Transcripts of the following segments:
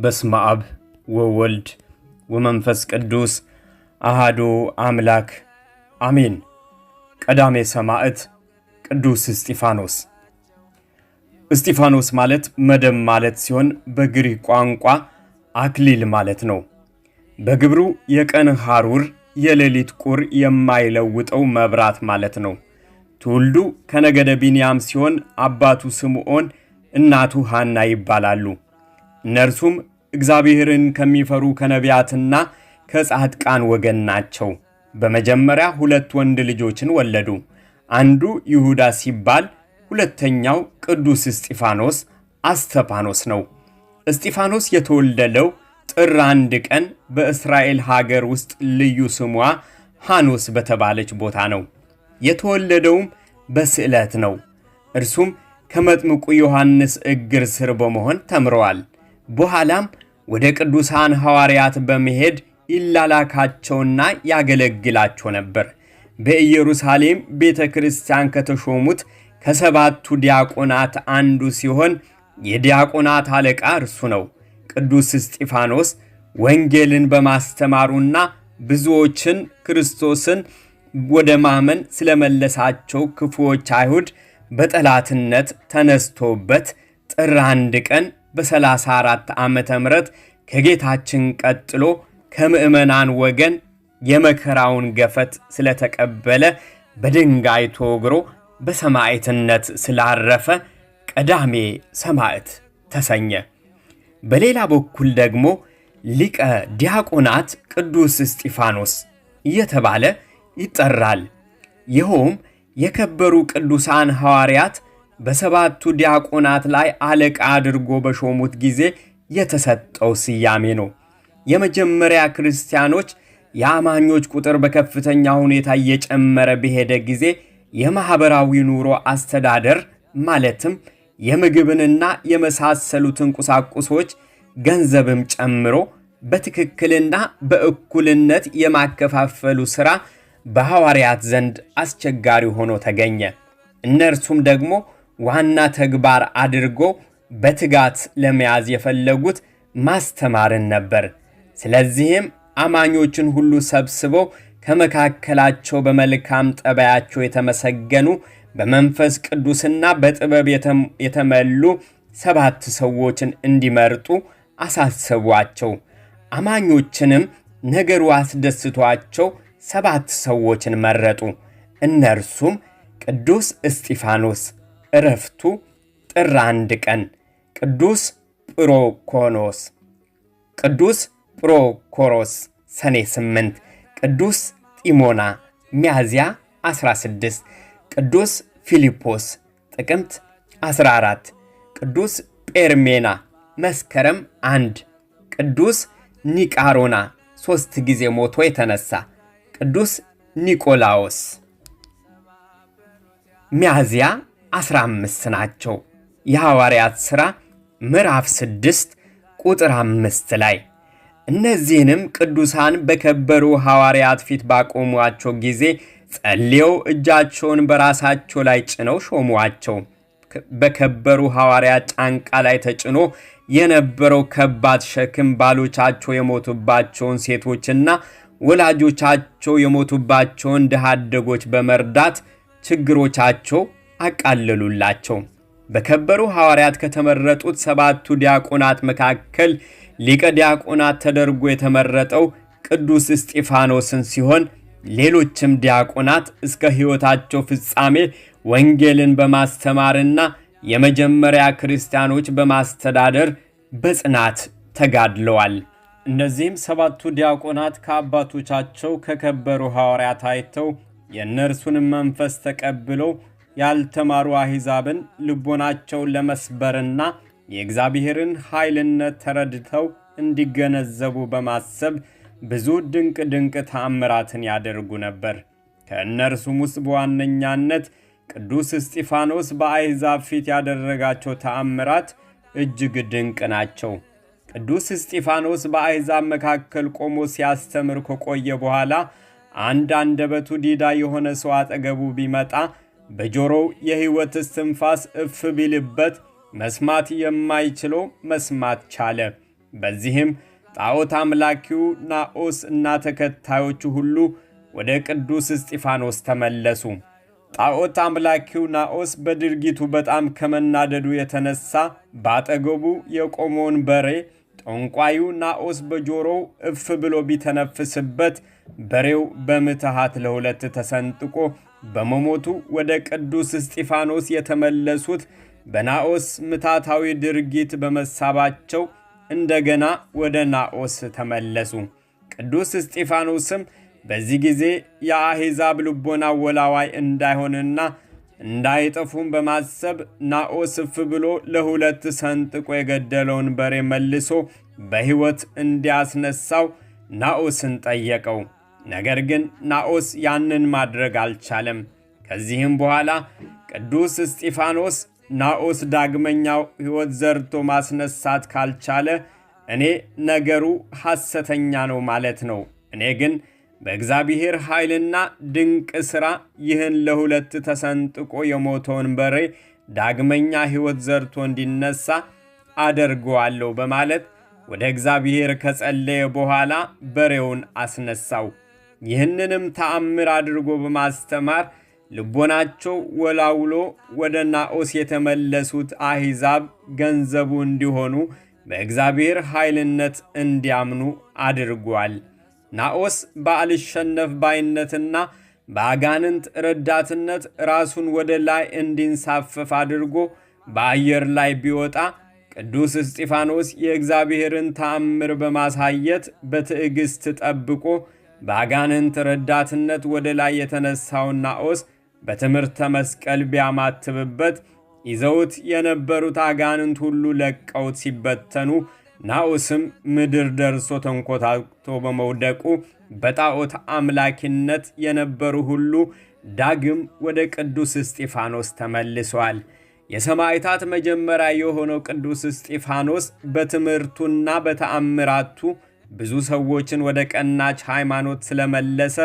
በስመ አብ ወወልድ ወመንፈስ ቅዱስ አሃዱ አምላክ አሜን። ቀዳሜ ሰማዕት ቅዱስ እስጢፋኖስ። እስጢፋኖስ ማለት መደም ማለት ሲሆን በግሪክ ቋንቋ አክሊል ማለት ነው። በግብሩ የቀን ሐሩር የሌሊት ቁር የማይለውጠው መብራት ማለት ነው። ትውልዱ ከነገደ ቢንያም ሲሆን አባቱ ስምዖን እናቱ ሐና ይባላሉ። እነርሱም እግዚአብሔርን ከሚፈሩ ከነቢያትና ከጻድቃን ወገን ናቸው። በመጀመሪያ ሁለት ወንድ ልጆችን ወለዱ። አንዱ ይሁዳ ሲባል ሁለተኛው ቅዱስ እስጢፋኖስ አስተፋኖስ ነው። እስጢፋኖስ የተወለደው ጥር 1 ቀን በእስራኤል ሀገር ውስጥ ልዩ ስሟ ሐኖስ በተባለች ቦታ ነው። የተወለደውም በስዕለት ነው። እርሱም ከመጥምቁ ዮሐንስ እግር ስር በመሆን ተምረዋል። በኋላም ወደ ቅዱሳን ሐዋርያት በመሄድ ይላላካቸውና ያገለግላቸው ነበር። በኢየሩሳሌም ቤተክርስቲያን ከተሾሙት ከሰባቱ ዲያቆናት አንዱ ሲሆን የዲያቆናት አለቃ እርሱ ነው። ቅዱስ እስጢፋኖስ ወንጌልን በማስተማሩና ብዙዎችን ክርስቶስን ወደ ማመን ስለመለሳቸው ክፉዎች አይሁድ በጠላትነት ተነስቶበት ጥር 1 ቀን በ34 ዓመተ ምህረት ከጌታችን ቀጥሎ ከምዕመናን ወገን የመከራውን ገፈት ስለተቀበለ በድንጋይ ተወግሮ በሰማዕትነት ስላረፈ ቀዳሜ ሰማዕት ተሰኘ። በሌላ በኩል ደግሞ ሊቀ ዲያቆናት ቅዱስ እስጢፋኖስ እየተባለ ይጠራል። ይኸውም የከበሩ ቅዱሳን ሐዋርያት በሰባቱ ዲያቆናት ላይ አለቃ አድርጎ በሾሙት ጊዜ የተሰጠው ስያሜ ነው። የመጀመሪያ ክርስቲያኖች የአማኞች ቁጥር በከፍተኛ ሁኔታ እየጨመረ በሄደ ጊዜ የማህበራዊ ኑሮ አስተዳደር ማለትም የምግብንና የመሳሰሉትን ቁሳቁሶች ገንዘብም ጨምሮ በትክክልና በእኩልነት የማከፋፈሉ ሥራ በሐዋርያት ዘንድ አስቸጋሪ ሆኖ ተገኘ። እነርሱም ደግሞ ዋና ተግባር አድርጎ በትጋት ለመያዝ የፈለጉት ማስተማርን ነበር። ስለዚህም አማኞችን ሁሉ ሰብስበው ከመካከላቸው በመልካም ጠባያቸው የተመሰገኑ በመንፈስ ቅዱስና በጥበብ የተመሉ 7 ሰዎችን እንዲመርጡ አሳሰቧቸው። አማኞችንም ነገሩ አስደስቷቸው 7 ሰዎችን መረጡ። እነርሱም ቅዱስ እስጢፋኖስ ዕረፍቱ ጥር 1 ቀን፣ ቅዱስ ጵሮኮኖስ፣ ቅዱስ ጵሮኮሮስ ሰኔ 8፣ ቅዱስ ጢሞና ሚያዝያ 16፣ ቅዱስ ፊልጶስ ጥቅምት 14፣ ቅዱስ ጴርሜና መስከረም 1፣ ቅዱስ ኒቃሮና 3 ጊዜ ሞቶ የተነሳ፣ ቅዱስ ኒቆላዎስ ሚያዝያ 15 ናቸው። የሐዋርያት ሥራ ምዕራፍ 6 ቁጥር 5 ላይ እነዚህንም ቅዱሳን በከበሩ ሐዋርያት ፊት ባቆሟቸው ጊዜ ጸልየው እጃቸውን በራሳቸው ላይ ጭነው ሾሟቸው። በከበሩ ሐዋርያት ጫንቃ ላይ ተጭኖ የነበረው ከባድ ሸክም ባሎቻቸው የሞቱባቸውን ሴቶችና ወላጆቻቸው የሞቱባቸውን ድሃ አደጎች በመርዳት ችግሮቻቸው አቃለሉላቸው። በከበሩ ሐዋርያት ከተመረጡት 7ቱ ዲያቆናት መካከል ሊቀ ዲያቆናት ተደርጎ የተመረጠው ቅዱስ እስጢፋኖስን ሲሆን ሌሎችም ዲያቆናት እስከ ሕይወታቸው ፍጻሜ ወንጌልን በማስተማርና የመጀመሪያ ክርስቲያኖች በማስተዳደር በጽናት ተጋድለዋል። እነዚህም 7ቱ ዲያቆናት ከአባቶቻቸው ከከበሩ ሐዋርያት አይተው የእነርሱንም መንፈስ ተቀብለው ያልተማሩ አሕዛብን ልቦናቸውን ለመስበርና የእግዚአብሔርን ኃይልነት ተረድተው እንዲገነዘቡ በማሰብ ብዙ ድንቅ ተአምራትን ያደርጉ ነበር። ከእነርሱም ውስጥ በዋነኛነት ቅዱስ እስጢፋኖስ በአሕዛብ ፊት ያደረጋቸው ተአምራት እጅግ ድንቅ ናቸው። ቅዱስ እስጢፋኖስ በአሕዛብ መካከል ቆሞ ሲያስተምር ከቆየ በኋላ አንድ አንደበቱ ዲዳ የሆነ ሰው አጠገቡ ቢመጣ በጆሮው የሕይወት እስትንፋስ እፍ ቢልበት መስማት የማይችለው መስማት ቻለ። በዚህም ጣዖት አምላኪው ናዖስ እና ተከታዮቹ ሁሉ ወደ ቅዱስ እስጢፋኖስ ተመለሱ። ጣዖት አምላኪው ናዖስ በድርጊቱ በጣም ከመናደዱ የተነሳ ባጠገቡ የቆመውን በሬ ጠንቋዩ ናዖስ በጆሮው እፍ ብሎ ቢተነፍስበት በሬው በምትሃት ለሁለት ተሰንጥቆ በመሞቱ ወደ ቅዱስ እስጢፋኖስ የተመለሱት በናዖስ ምታታዊ ድርጊት በመሳባቸው እንደገና ወደ ናዖስ ተመለሱ። ቅዱስ እስጢፋኖስም በዚህ ጊዜ የአሕዛብ ልቦና ወላዋይ እንዳይሆንና እንዳይጠፉም በማሰብ ናዖስ እፍ ብሎ ለሁለት ሰንጥቆ የገደለውን በሬ መልሶ በሕይወት እንዲያስነሳው ናዖስን ጠየቀው። ነገር ግን ናዖስ ያንን ማድረግ አልቻለም። ከዚህም በኋላ ቅዱስ እስጢፋኖስ ናዖስ ዳግመኛው ሕይወት ዘርቶ ማስነሳት ካልቻለ እኔ ነገሩ ሐሰተኛ ነው ማለት ነው። እኔ ግን በእግዚአብሔር ኃይልና ድንቅ ሥራ ይህን ለሁለት ተሰንጥቆ የሞተውን በሬ ዳግመኛ ሕይወት ዘርቶ እንዲነሳ አደርገዋለሁ በማለት ወደ እግዚአብሔር ከጸለየ በኋላ በሬውን አስነሳው። ይህንንም ተአምር አድርጎ በማስተማር ልቦናቸው ወላውሎ ወደ ናዖስ የተመለሱት አሕዛብ ገንዘቡ እንዲሆኑ በእግዚአብሔር ኃይልነት እንዲያምኑ አድርጓል። ናዖስ በአልሸነፍ ባይነትና በአጋንንት ረዳትነት ራሱን ወደ ላይ እንዲንሳፈፍ አድርጎ በአየር ላይ ቢወጣ ቅዱስ እስጢፋኖስ የእግዚአብሔርን ተአምር በማሳየት በትዕግሥት ጠብቆ በአጋንንት ረዳትነት ወደ ላይ የተነሳውን ናዖስ በትምህርተ መስቀል ቢያማትብበት ይዘውት የነበሩት አጋንንት ሁሉ ለቀውት ሲበተኑ ናዖስም ምድር ደርሶ ተንኮታክቶ በመውደቁ በጣዖት አምላኪነት የነበሩ ሁሉ ዳግም ወደ ቅዱስ እስጢፋኖስ ተመልሰዋል። የሰማዕታት መጀመሪያ የሆነው ቅዱስ እስጢፋኖስ በትምህርቱና በተአምራቱ ብዙ ሰዎችን ወደ ቀናች ሃይማኖት ስለመለሰ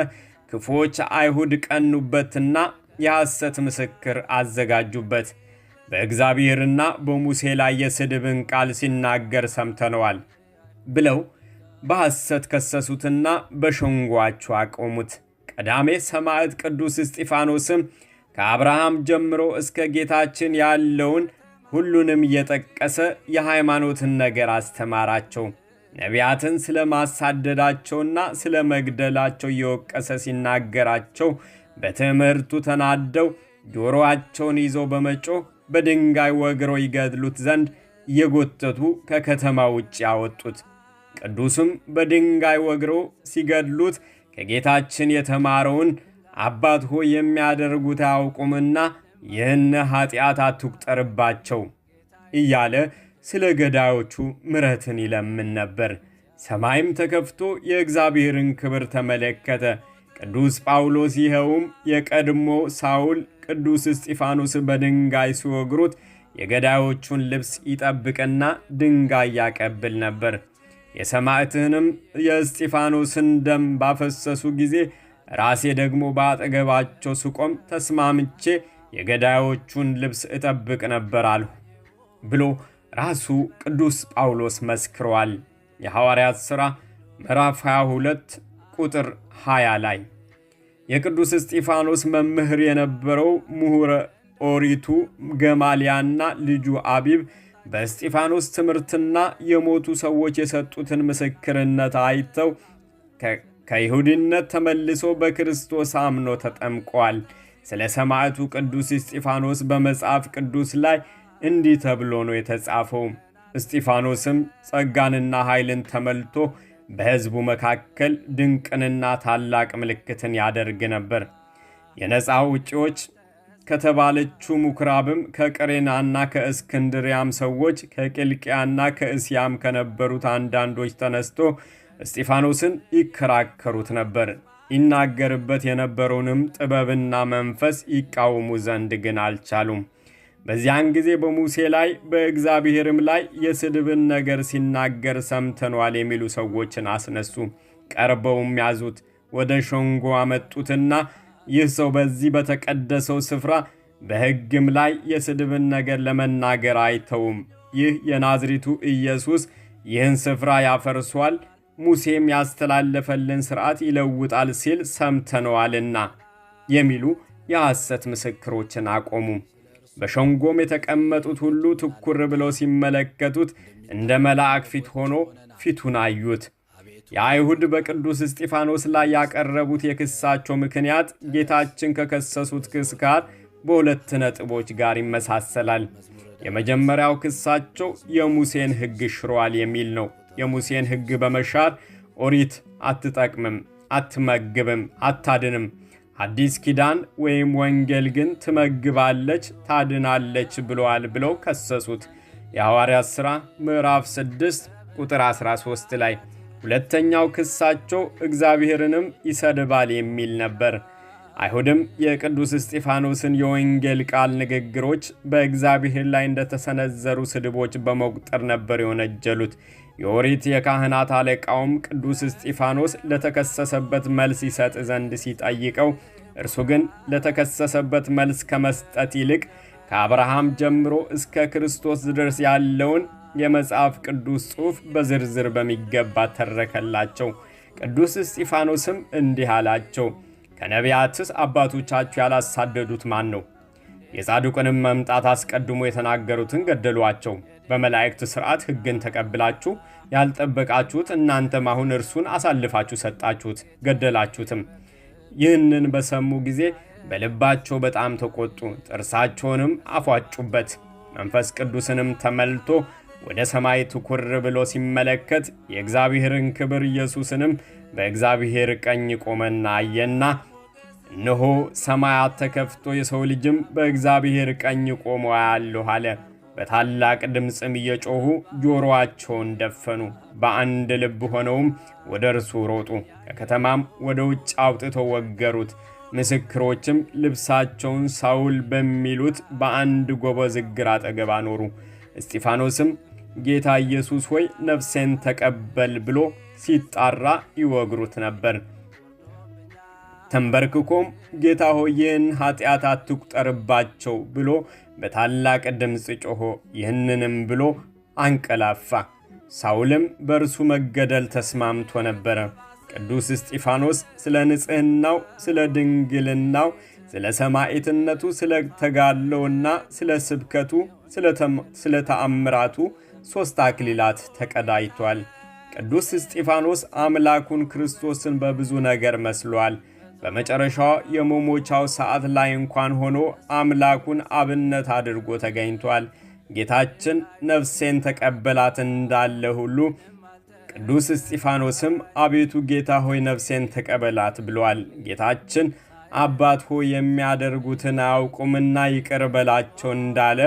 ክፉዎች አይሁድ ቀኑበትና የሐሰት ምስክር አዘጋጁበት። በእግዚአብሔርና በሙሴ ላይ የስድብን ቃል ሲናገር ሰምተነዋል ብለው በሐሰት ከሰሱትና በሸንጓቸው አቆሙት። ቀዳሜ ሰማዕት ቅዱስ እስጢፋኖስም ከአብርሃም ጀምሮ እስከ ጌታችን ያለውን ሁሉንም እየጠቀሰ የሃይማኖትን ነገር አስተማራቸው። ነቢያትን ስለ ማሳደዳቸውና ስለ መግደላቸው እየወቀሰ ሲናገራቸው በትምህርቱ ተናደው ጆሮአቸውን ይዘው በመጮህ በድንጋይ ወግረው ይገድሉት ዘንድ እየጎተቱ ከከተማ ውጭ ያወጡት። ቅዱስም በድንጋይ ወግረው ሲገድሉት ከጌታችን የተማረውን አባት ሆይ የሚያደርጉት አያውቁምና ይህን ኃጢአት አትቁጠርባቸው እያለ ስለ ገዳዮቹ ምሕረትን ይለምን ነበር። ሰማይም ተከፍቶ የእግዚአብሔርን ክብር ተመለከተ። ቅዱስ ጳውሎስ ይኸውም የቀድሞ ሳውል ቅዱስ እስጢፋኖስ በድንጋይ ሲወግሩት የገዳዮቹን ልብስ ይጠብቅና ድንጋይ ያቀብል ነበር። የሰማዕትንም የእስጢፋኖስን ደም ባፈሰሱ ጊዜ ራሴ ደግሞ በአጠገባቸው ስቆም ተስማምቼ የገዳዮቹን ልብስ እጠብቅ ነበር አልሁ ብሎ ራሱ ቅዱስ ጳውሎስ መስክሯል። የሐዋርያት ሥራ ምዕራፍ 22 ቁጥር 20 ላይ የቅዱስ እስጢፋኖስ መምህር የነበረው ምሁረ ኦሪቱ ገማልያና ልጁ አቢብ በእስጢፋኖስ ትምህርትና የሞቱ ሰዎች የሰጡትን ምስክርነት አይተው ከይሁድነት ተመልሶ በክርስቶስ አምኖ ተጠምቋል። ስለ ሰማዕቱ ቅዱስ እስጢፋኖስ በመጽሐፍ ቅዱስ ላይ እንዲህ ተብሎ ነው የተጻፈው። እስጢፋኖስም ጸጋንና ኃይልን ተመልቶ በሕዝቡ መካከል ድንቅንና ታላቅ ምልክትን ያደርግ ነበር። የነፃ ውጪዎች ከተባለችው ምኵራብም ከቀሬናና ከእስክንድሪያም ሰዎች ከቂልቅያና ከእስያም ከነበሩት አንዳንዶች ተነስቶ እስጢፋኖስን ይከራከሩት ነበር። ይናገርበት የነበረውንም ጥበብና መንፈስ ይቃወሙ ዘንድ ግን አልቻሉም። በዚያን ጊዜ በሙሴ ላይ በእግዚአብሔርም ላይ የስድብን ነገር ሲናገር ሰምተኗል የሚሉ ሰዎችን አስነሱ። ቀርበውም ያዙት፣ ወደ ሸንጎ አመጡትና ይህ ሰው በዚህ በተቀደሰው ስፍራ በሕግም ላይ የስድብን ነገር ለመናገር አይተውም። ይህ የናዝሪቱ ኢየሱስ ይህን ስፍራ ያፈርሷል፣ ሙሴም ያስተላለፈልን ሥርዓት ይለውጣል ሲል ሰምተነዋልና የሚሉ የሐሰት ምስክሮችን አቆሙ። በሸንጎም የተቀመጡት ሁሉ ትኩር ብለው ሲመለከቱት እንደ መልአክ ፊት ሆኖ ፊቱን አዩት። የአይሁድ በቅዱስ እስጢፋኖስ ላይ ያቀረቡት የክሳቸው ምክንያት ጌታችን ከከሰሱት ክስ ጋር በሁለት ነጥቦች ጋር ይመሳሰላል። የመጀመሪያው ክሳቸው የሙሴን ሕግ ሽሯል የሚል ነው። የሙሴን ሕግ በመሻር ኦሪት አትጠቅምም፣ አትመግብም፣ አታድንም፣ አዲስ ኪዳን ወይም ወንጌል ግን ትመግባለች፣ ታድናለች ብለዋል ብለው ከሰሱት። የሐዋርያት ሥራ ምዕራፍ 6 ቁጥር 13 ላይ። ሁለተኛው ክሳቸው እግዚአብሔርንም ይሰድባል የሚል ነበር። አይሁድም የቅዱስ እስጢፋኖስን የወንጌል ቃል ንግግሮች በእግዚአብሔር ላይ እንደተሰነዘሩ ስድቦች በመቁጠር ነበር የወነጀሉት። የኦሪት የካህናት አለቃውም ቅዱስ እስጢፋኖስ ለተከሰሰበት መልስ ይሰጥ ዘንድ ሲጠይቀው፣ እርሱ ግን ለተከሰሰበት መልስ ከመስጠት ይልቅ ከአብርሃም ጀምሮ እስከ ክርስቶስ ድረስ ያለውን የመጽሐፍ ቅዱስ ጽሑፍ በዝርዝር በሚገባ ተረከላቸው። ቅዱስ እስጢፋኖስም እንዲህ አላቸው፣ ከነቢያትስ አባቶቻችሁ ያላሳደዱት ማን ነው? የጻድቁንም መምጣት አስቀድሞ የተናገሩትን ገደሏቸው። በመላእክት ሥርዓት ሕግን ተቀብላችሁ ያልጠበቃችሁት እናንተም አሁን እርሱን አሳልፋችሁ ሰጣችሁት፣ ገደላችሁትም። ይህንን በሰሙ ጊዜ በልባቸው በጣም ተቆጡ፣ ጥርሳቸውንም አፏጩበት። መንፈስ ቅዱስንም ተመልቶ ወደ ሰማይ ትኩር ብሎ ሲመለከት የእግዚአብሔርን ክብር ኢየሱስንም በእግዚአብሔር ቀኝ ቆመና አየና፣ እነሆ ሰማያት ተከፍቶ የሰው ልጅም በእግዚአብሔር ቀኝ ቆሞ አያለሁ አለ። በታላቅ ድምፅም እየጮኹ ጆሮአቸውን ደፈኑ። በአንድ ልብ ሆነውም ወደ እርሱ ሮጡ። ከከተማም ወደ ውጭ አውጥተው ወገሩት። ምስክሮችም ልብሳቸውን ሳውል በሚሉት በአንድ ጎበዝ እግር አጠገብ አኖሩ። እስጢፋኖስም ጌታ ኢየሱስ ሆይ ነፍሴን ተቀበል ብሎ ሲጣራ ይወግሩት ነበር። ተንበርክኮም ጌታ ሆይ ይህን ኃጢአት አትቁጠርባቸው ብሎ በታላቅ ድምፅ ጮኾ፣ ይህንንም ብሎ አንቀላፋ። ሳውልም በእርሱ መገደል ተስማምቶ ነበረ። ቅዱስ እስጢፋኖስ ስለ ንጽሕናው፣ ስለ ድንግልናው፣ ስለ ሰማዕትነቱ፣ ስለ ተጋድሎውና ስለ ስብከቱ፣ ስለ ተአምራቱ 3 አክሊላት ተቀዳጅቷል። ቅዱስ እስጢፋኖስ አምላኩን ክርስቶስን በብዙ ነገር መስሏል። በመጨረሻው የመሞቻው ሰዓት ላይ እንኳን ሆኖ አምላኩን አብነት አድርጎ ተገኝቷል። ጌታችን ነፍሴን ተቀበላት እንዳለ ሁሉ ቅዱስ እስጢፋኖስም አቤቱ ጌታ ሆይ ነፍሴን ተቀበላት ብሏል። ጌታችን አባት ሆይ የሚያደርጉትን አያውቁምና ይቅር በላቸው እንዳለ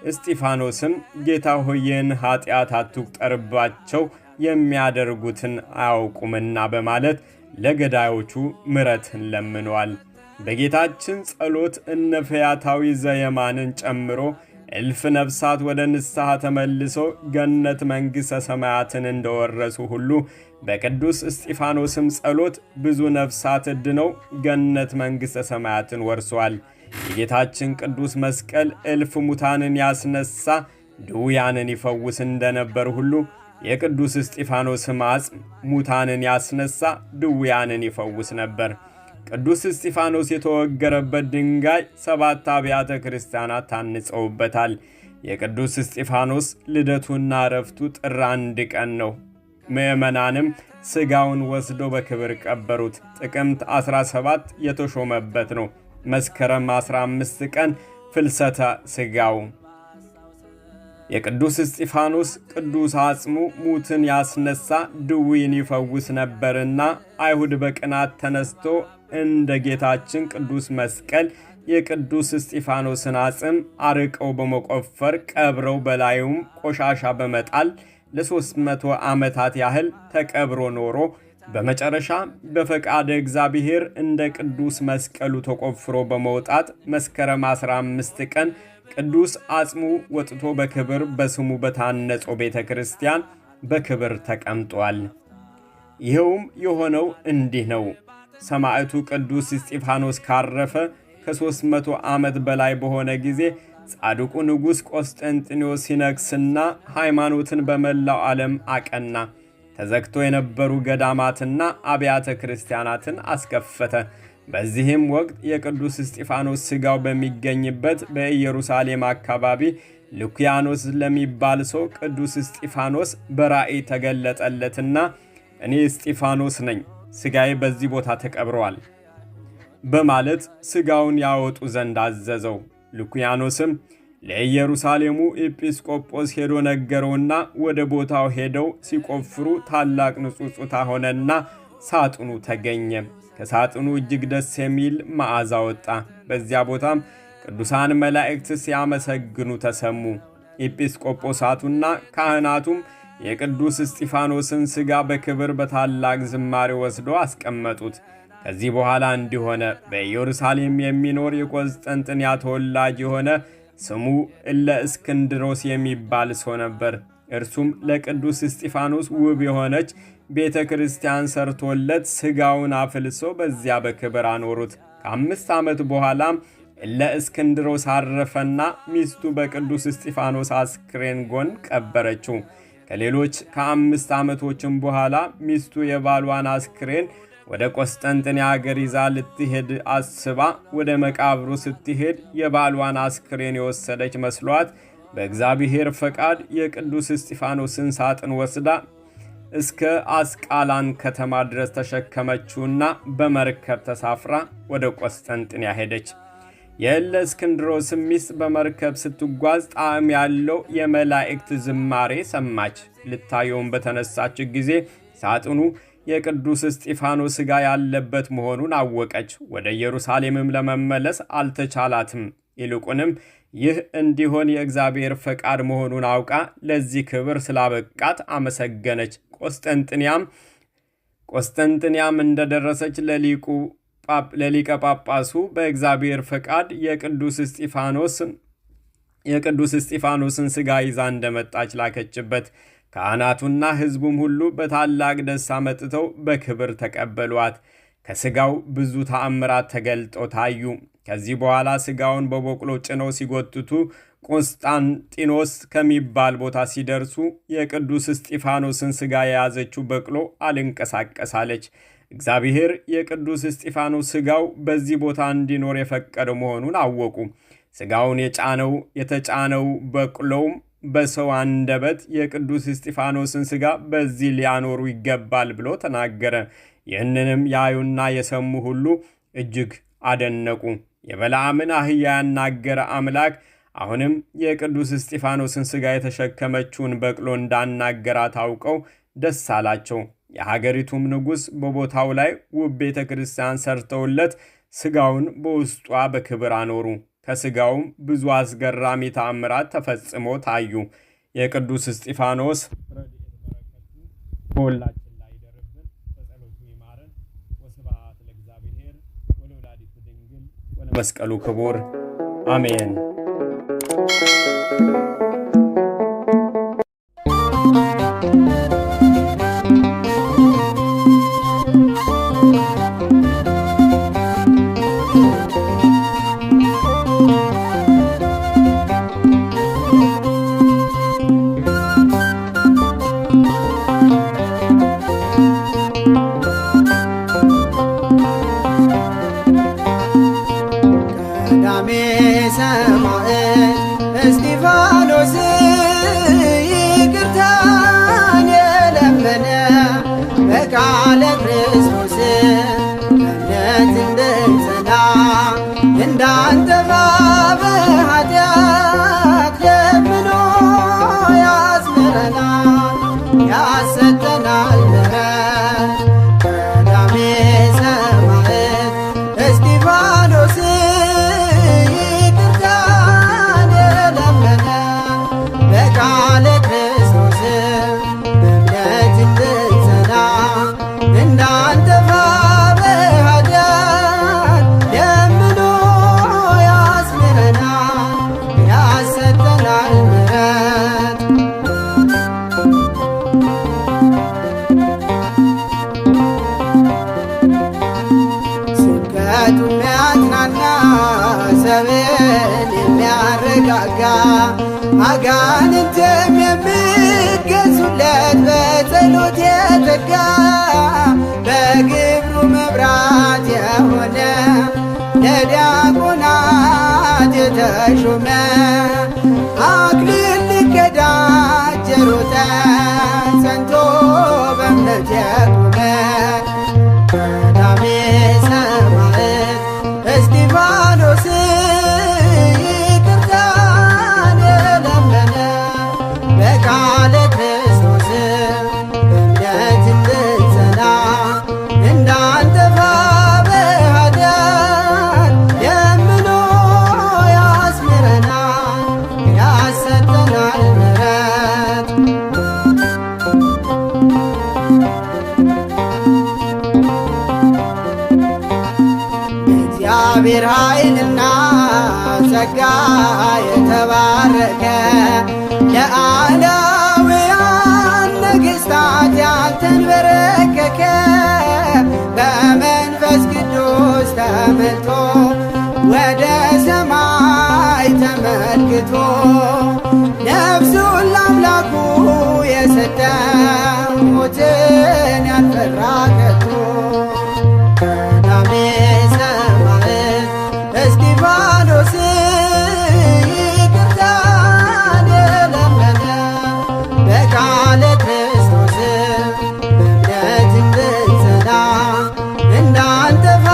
እስጢፋኖስም ጌታ ሆይ ይህን ኃጢአት አትቁጠርባቸው የሚያደርጉትን አያውቁምና በማለት ለገዳዮቹ ምሕረትን ለምኗል። በጌታችን ጸሎት እነ ፈያታዊ ዘየማንን ጨምሮ እልፍ ነፍሳት ወደ ንስሐ ተመልሰው ገነት መንግሥተ ሰማያትን እንደወረሱ ሁሉ በቅዱስ እስጢፋኖስም ጸሎት ብዙ ነፍሳት ድነው ገነት መንግሥተ ሰማያትን ወርሰዋል። የጌታችን ቅዱስ መስቀል እልፍ ሙታንን ያስነሳ፣ ድውያንን ይፈውስ እንደነበር ሁሉ የቅዱስ እስጢፋኖስም አጽም ሙታንን ያስነሳ፣ ድውያንን ይፈውስ ነበር። ቅዱስ እስጢፋኖስ የተወገረበት ድንጋይ 7 አብያተ ክርስቲያናት ታንጸውበታል። የቅዱስ እስጢፋኖስ ልደቱና ዕረፍቱ ጥር 1 ቀን ነው። ምዕመናንም ሥጋውን ወስዶ በክብር ቀበሩት። ጥቅምት 17 የተሾመበት ነው። መስከረም 15 ቀን ፍልሰተ ሥጋው። የቅዱስ እስጢፋኖስ ቅዱስ አጽሙ ሙትን ያስነሳ፣ ድውይን ይፈውስ ነበርና አይሁድ በቅናት ተነስቶ እንደ ጌታችን ቅዱስ መስቀል የቅዱስ እስጢፋኖስን አጽም አርቀው በመቆፈር ቀብረው በላዩም ቆሻሻ በመጣል ለ300 ዓመታት ያህል ተቀብሮ ኖሮ በመጨረሻ በፈቃደ እግዚአብሔር እንደ ቅዱስ መስቀሉ ተቆፍሮ በመውጣት መስከረም 15 ቀን ቅዱስ አጽሙ ወጥቶ በክብር በስሙ በታነጸው ቤተ ክርስቲያን በክብር ተቀምጧል። ይኸውም የሆነው እንዲህ ነው። ሰማዕቱ ቅዱስ እስጢፋኖስ ካረፈ ከ300 ዓመት በላይ በሆነ ጊዜ ጻድቁ ንጉሥ ቆስጠንጢኖስ ሲነግስና ሃይማኖትን በመላው ዓለም አቀና። ተዘግቶ የነበሩ ገዳማትና አብያተ ክርስቲያናትን አስከፈተ። በዚህም ወቅት የቅዱስ እስጢፋኖስ ሥጋው በሚገኝበት በኢየሩሳሌም አካባቢ ሉኪያኖስ ለሚባል ሰው ቅዱስ እስጢፋኖስ በራእይ ተገለጠለትና እኔ እስጢፋኖስ ነኝ፣ ሥጋዬ በዚህ ቦታ ተቀብረዋል በማለት ሥጋውን ያወጡ ዘንድ አዘዘው። ሉኪያኖስም ለኢየሩሳሌሙ ኤጲስቆጶስ ሄዶ ነገረውና ወደ ቦታው ሄደው ሲቆፍሩ ታላቅ ንጹጽታ ሆነና ሳጥኑ ተገኘ። ከሳጥኑ እጅግ ደስ የሚል መዓዛ ወጣ። በዚያ ቦታም ቅዱሳን መላእክት ሲያመሰግኑ ተሰሙ። ኤጲስቆጶሳቱና ካህናቱም የቅዱስ እስጢፋኖስን ሥጋ በክብር በታላቅ ዝማሬ ወስዶ አስቀመጡት። ከዚህ በኋላ እንዲሆነ በኢየሩሳሌም የሚኖር የቆስጠንጥንያ ተወላጅ የሆነ ስሙ እለ እስክንድሮስ የሚባል ሰው ነበር። እርሱም ለቅዱስ እስጢፋኖስ ውብ የሆነች ቤተ ክርስቲያን ሰርቶለት ሥጋውን አፍልሶ በዚያ በክብር አኖሩት። ከ5 ዓመት በኋላም እለ እስክንድሮስ አረፈና ሚስቱ በቅዱስ እስጢፋኖስ አስክሬን ጎን ቀበረችው። ከሌሎች ከ5 ዓመቶችም በኋላ ሚስቱ የባሏን አስክሬን ወደ ቆስጠንጥንያ አገር ይዛ ልትሄድ አስባ ወደ መቃብሩ ስትሄድ የባሏን አስክሬን የወሰደች መስሏት በእግዚአብሔር ፈቃድ የቅዱስ እስጢፋኖስን ሳጥን ወስዳ እስከ አስቃላን ከተማ ድረስ ተሸከመችውና በመርከብ ተሳፍራ ወደ ቆስጠንጥንያ ሄደች። የእለ እስክንድሮስ ሚስት በመርከብ ስትጓዝ ጣዕም ያለው የመላእክት ዝማሬ ሰማች። ልታየውን በተነሳች ጊዜ ሳጥኑ የቅዱስ እስጢፋኖስ ሥጋ ያለበት መሆኑን አወቀች። ወደ ኢየሩሳሌምም ለመመለስ አልተቻላትም። ይልቁንም ይህ እንዲሆን የእግዚአብሔር ፈቃድ መሆኑን አውቃ ለዚህ ክብር ስላበቃት አመሰገነች። ቆስጠንጥንያም እንደደረሰች ለሊቀ ጳጳሱ በእግዚአብሔር ፈቃድ የቅዱስ እስጢፋኖስን ሥጋ ይዛ እንደመጣች ላከችበት። ካህናቱና ሕዝቡም ሁሉ በታላቅ ደስታ መጥተው በክብር ተቀበሏት። ከሥጋው ብዙ ተአምራት ተገልጠው ታዩ። ከዚህ በኋላ ሥጋውን በበቅሎ ጭነው ሲጎትቱ ቆስጠንጢኖስ ከሚባል ቦታ ሲደርሱ የቅዱስ እስጢፋኖስን ሥጋ የያዘችው በቅሎ አልንቀሳቀሳለች። እግዚአብሔር የቅዱስ እስጢፋኖስ ሥጋው በዚህ ቦታ እንዲኖር የፈቀደው መሆኑን አወቁ። ሥጋውን የተጫነው በቅሎውም በሰው አንደበት የቅዱስ እስጢፋኖስን ሥጋ በዚህ ሊያኖሩ ይገባል ብሎ ተናገረ። ይህንንም ያዩና የሰሙ ሁሉ እጅግ አደነቁ። የበለዓምን አህያ ያናገረ አምላክ አሁንም የቅዱስ እስጢፋኖስን ሥጋ የተሸከመችውን በቅሎ እንዳናገራት አውቀው ደስ አላቸው። የሀገሪቱም ንጉሥ በቦታው ላይ ውብ ቤተ ክርስቲያን ሰርተውለት ሥጋውን በውስጧ በክብር አኖሩ። ከሥጋውም ብዙ አስገራሚ ተአምራት ተፈጽሞ ታዩ። የቅዱስ እስጢፋኖስ በሁላችን ላይ ይደርብን፣ በጸሎቱ ይማረን። ወስብሐት ለእግዚአብሔር ወለወላዲቱ ድንግል ወለመስቀሉ ክቡር አሜን። ቀዳሜ ሰማዕት እስጢፋኖስ አጋንንትም የሚገዙለት በጸሎት የተጋ በግብሩ መብራት የሆነ ለዲያቆናት የተሾመ አክሊል ሊቀዳጅ ሮጠ ጸንቶ በእምነት የቆመ ቀዳሜ ሰማዕት እስጢፋኖስ ይቅርታን የለመነ በቃለ ክርስቶስ በእምነት እንድንጸና እንዳንጠፋ በኃጢአት ለምኖ ያስምረናል ያሰጠናል ምሕረት። እግዚአብሔር ኃይልና ጸጋ የተባረከ ለአላውያን ነገሥታት ያልተንበረከከ በመንፈስ ቅዱስ ተመልቶ ወደ ሰማይ ተመልክቶ ነፍሱን ለአምላኩ የሰጠ ሞትን ያልፈራ ከቶ ቀዳሜ ሰማዕት እስጢፋኖስ ይቅርታን የለመነ በቃለ ክርስቶስ በእምነት እንድንጸና እንዳንጠፋ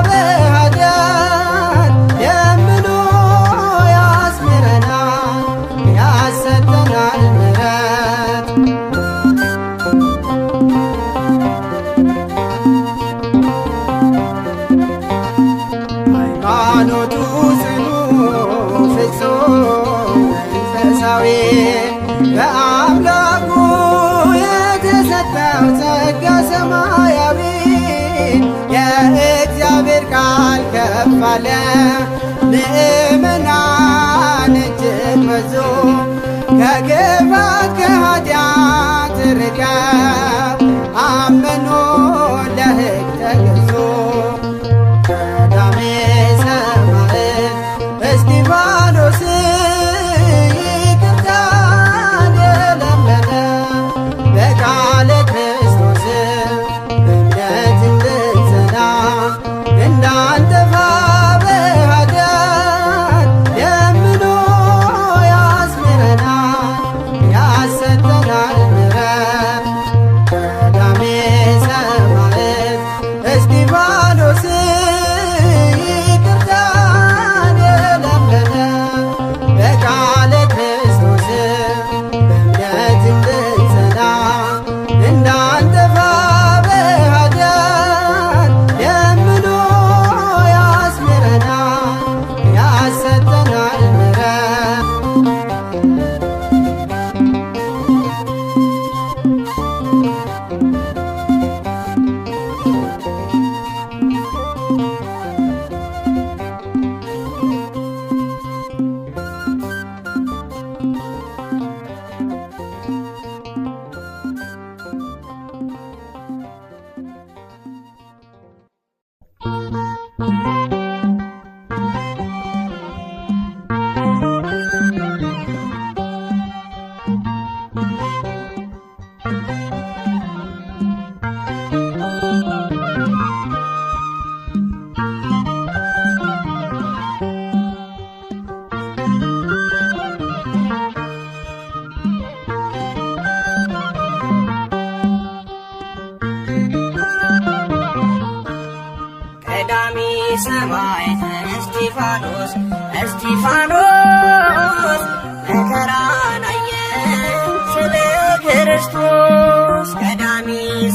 በኃጢአት ለምኖ ያስምረናል ያሰጠናል ምሕረት። ሃይማኖቱ ጽኑ ፍጹም መንፈሳዊ በአምላኩ የተሰጠው ጸጋ ሰማያዊ የእግዚአብሔር ቃል ከፍ አለ ምእመናን እጅግ በዙ ከክፋት ከኃጢአት ርቀው አመኑ ለሕግ ተገዙ ቀዳሜ ሰማዕት እስጢፋኖስ ይቅርታን የለመነ በቃለ ክርስቶስ በእምነት እንድንጸና እንዳንጠፋ በኃጢአት ለምኖ ያስምረናል ያሰጠናል ምሕረት። ቀዳሜ ሰማዕት እስጢፋኖስ ይቅርታን የለመነ በቃለ ክርስቶስ በእምነት እንድንጸና እንዳንጠፋ በኃጢአት ለምኖ ያስምረናል ያሰጠናል ምሕረት። ቀዳሜ ሰማዕት እስጢፋኖስ እስጢፋኖስ መከራን አየ ስለ ክርስቶስ ቀዳሜ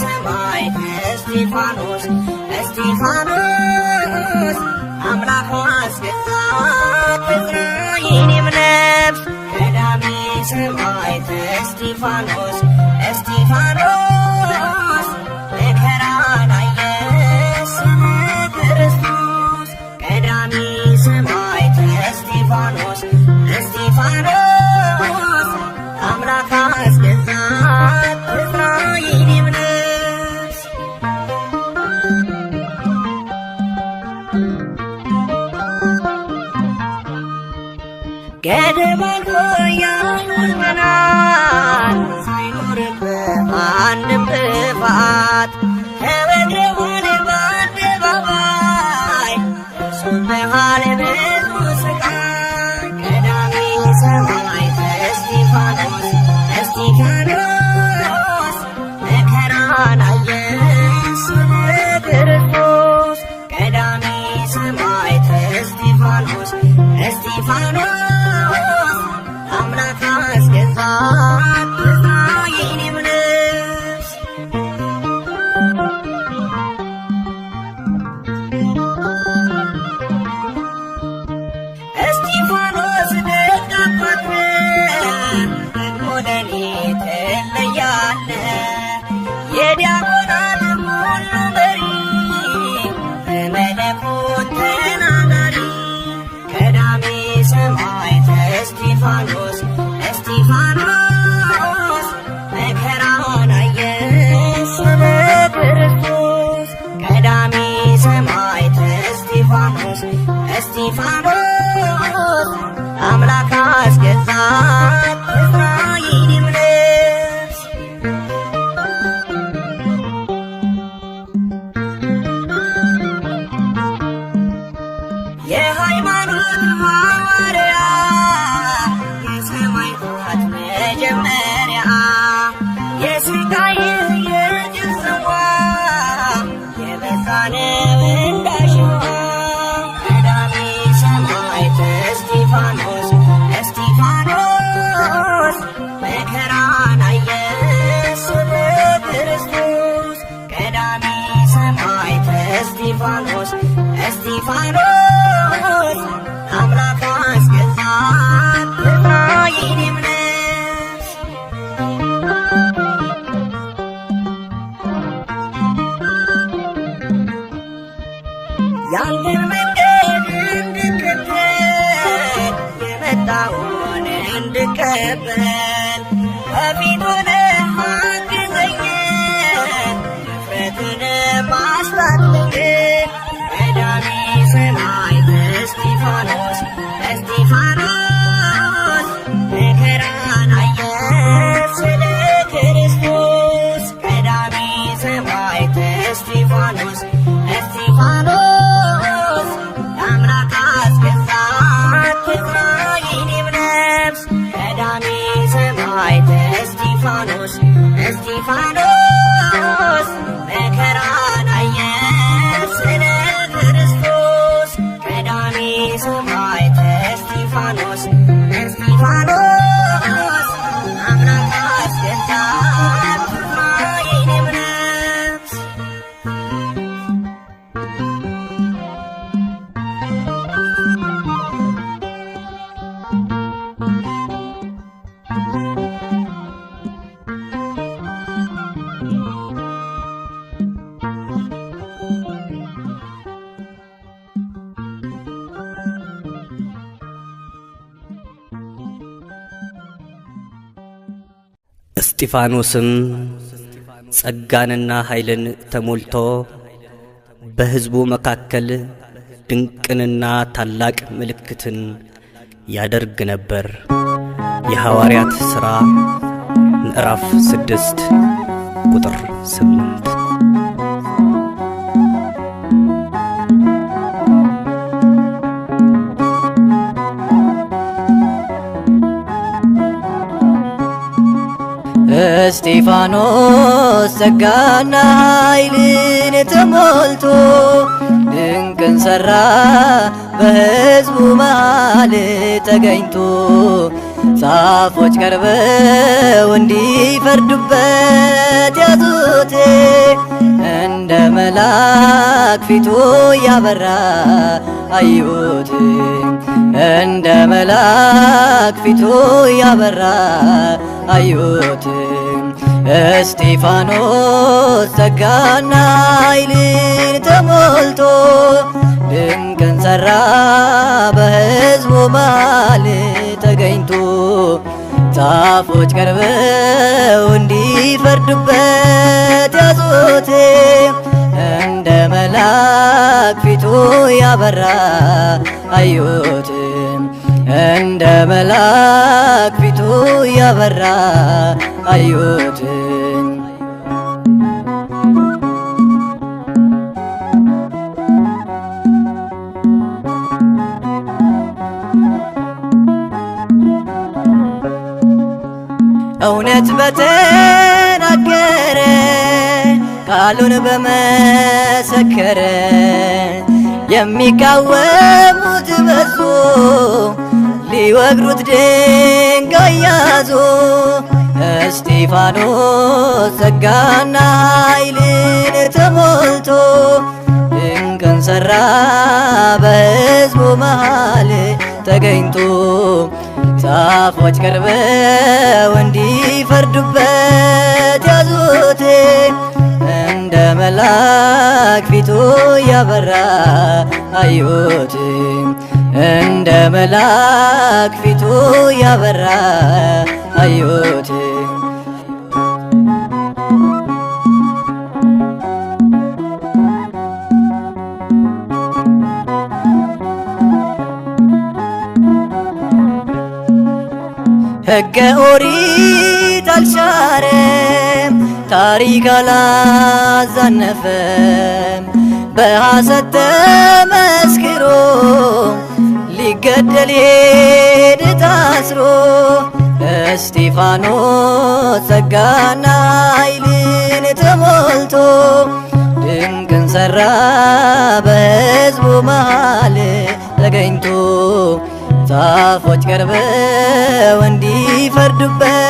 ሰማዕት እስጢፋኖስ እስጢፋኖስ አምላክ አስገዛት በእስራኤልም ነፍስ ቀዳሜ ሰማዕት እስጢፋኖስ እስጢፋኖስ መከራን አየ ስለ ክርስቶስ ቀዳሜ ሰማዕት እስጢፋኖስ እስጢፋኖስ አምላክ አስገዛት በእስራኤልም ነፍስ ተደባልቆ ያይሁድ መናን ሳይኖርበት አንድም ጥፋት ተበድረዋል በአደባባይ እርሱም መሃል ብዙ ስቃይ ቀዳሚ ሰማዕት እስጢፋኖስ እስጢፋኖስ መከራን አየ ስለ ክርስቶስ ቀዳሚ ሰማዕት እስጢፋኖስ እስጢፋኖስ አምላክ አስገዛት የእስራኤልም ነፍስ እስጢፋኖስ ደግ አባት ደግሞ ለኔ ትለያለህ የዲያቆናት ሁሉ መሪ በመለኮት ተናጋሪ ቀዳሚ ሰማዕት እስጢፋኖስ እስጢፋኖስ መከራን አየ ስለ ክርስቶስ ቀዳሚ ሰማዕት እስጢፋኖስ እስጢፋኖስ አምላክ አስገዛት የእስራኤልም ነፍስ የሃይማኖት ሐዋርያ የሰማዕታት መጀመሪያ የሥቃይ የግፍ ጽዋ የበዛነው እንዳሸዋ ቀዳሚ ሰማዕት እስጢፋኖስ እስጢፋኖስ መከራን አየ ስለ ክርስቶስ ቀዳሚ ሰማዕት እስጢፋኖስ እስጢፋኖስ አምላክ አስገዛት የእስራኤልም ነፍስ ያንተን መንገድ እንድከተል የመጣውን እንድቀበል በፊት ሆነህ አግዘኝ ድፍረትን አስታጥቀኝ ቀዳሚ ሰማዕት እስጢፋኖስ እስጢፋኖስ መከራን አየ ስለ ክርስቶስ ቀዳሚ ሰማዕት እስጢፋኖስ እስጢፋኖስ አምላክ አስገዛት የእስራኤልም ነፍስ ቀዳሚ ሰማዕት እስጢፋኖስ እስጢፋኖስ መከራን አየ ስለ ክርስቶስ ቀዳሚ ሰማዕት እስጢፋኖስ እስጢፋኖስ አምላክ አስገዛት የእስራኤልም ነፍስ እስጢፋኖስም ጸጋንና ኃይልን ተሞልቶ በሕዝቡ መካከል ድንቅንና ታላቅ ምልክትን ያደርግ ነበር። የሐዋርያት ሥራ ምዕራፍ 6 ቁጥር 8። እስጢፋኖስ ጸጋና ኃይልን ተሞልቶ ድንቅን ሠራ በሕዝቡ መሃል ተገኝቶ ጻፎች ቀርበው እንዲፈርዱበት ያዙት እንደ መልአክ ፊቱ ያበራ አዩት እንደ መልአክ ፊቱ ያበራ አዩት እስጢፋኖስ ጸጋና ኃይልን ተሞልቶ ድንቅን ሠራ በሕዝቡ መሃል ተገኝቶ ጻፎች ቀርበው እንዲፈርዱበት ያዙት እንደ መልአክ ፊቱ ያበራ አዩት እንደ መልአክ ፊቱ ያበራ አዩትኝ። እውነት በተናገረ ቃሉን በመሰከረ የሚቃወሙት በዙ፣ ሊወግሩት ድንጋይ ያዙ። እስጢፋኖስ ጸጋና ኃይልን ተሞልቶ ድንቅን ሠራ በሕዝቡ መሃል ተገኝቶ። ጻፎች ቀርበው እንዲፈርዱበት ያዙት፣ እንደ መልአክ ፊቱ ያበራ አዩት። እንደ መልአክ ፊቱ ያበራ አዩት። ሕገ ኦሪት አልሻረም፣ ታሪክ አላዛነፈም። በሐሰት ተመስክሮ ሊገደል ሄደ ታስሮ። እስጢፋኖስ ጸጋና ኃይልን ተሞልቶ ድንቅን ሠራ በሕዝቡ መሃል ተገኝቶ። ጻፎች ቀርበው እንዲፈርዱበት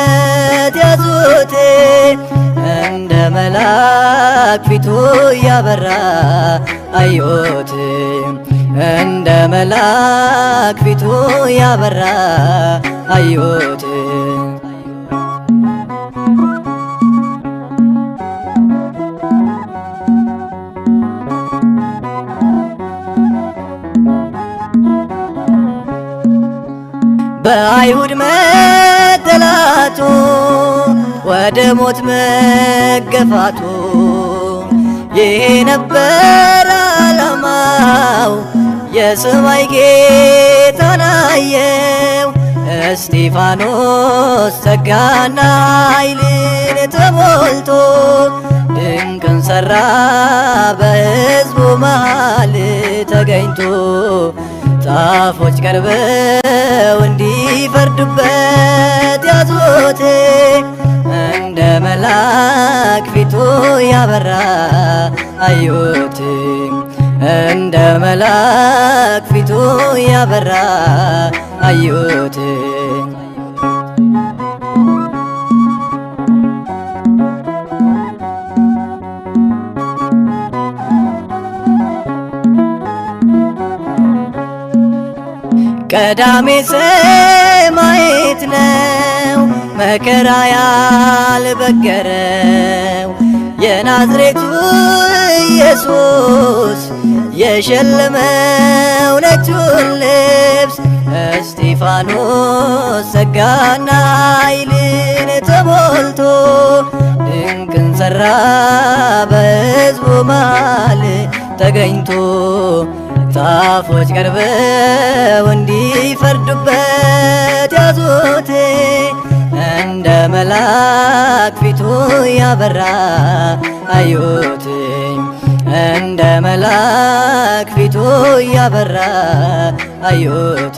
ያዙት፣ እንደ መልአክ ፊቱ ያበራ አዩት። እንደ መልአክ ፊቱ ያበራ አዩት። በአይሁድ መጠላቱ ወደ ሞት መገፋቱ ይሄ ነበር ዓላማው። የሰማይ ጌታን አየው። እስጢፋኖስ ጸጋና ኃይልን ተሞልቶ ድንቅን ሠራ በሕዝቡ መሃል ተገኝቶ። ጻፎች ቀርበው እንዲፈርዱበት ያዙት፣ እንደ መልአክ ፊቱ ያበራ አዩት። እንደ መልአክ ፊቱ ያበራ አዩት። ቀዳሜ ሰማዕት ነው መከራ ያልበገረው፣ የናዝሬቱ ኢየሱስ የሸለመው ነጩን ልብስ። እስጢፋኖስ ጸጋና ኃይልን ተሞልቶ ድንቅን ሠራ በሕዝቡ መሃል ተገኝቶ። ጻፎች ቀርበው እንዲፈርዱበት ያዙት፣ እንደ መልአክ ፊቱ ያበራ አዩት። እንደ መልአክ ፊቱ ያበራ አዩት።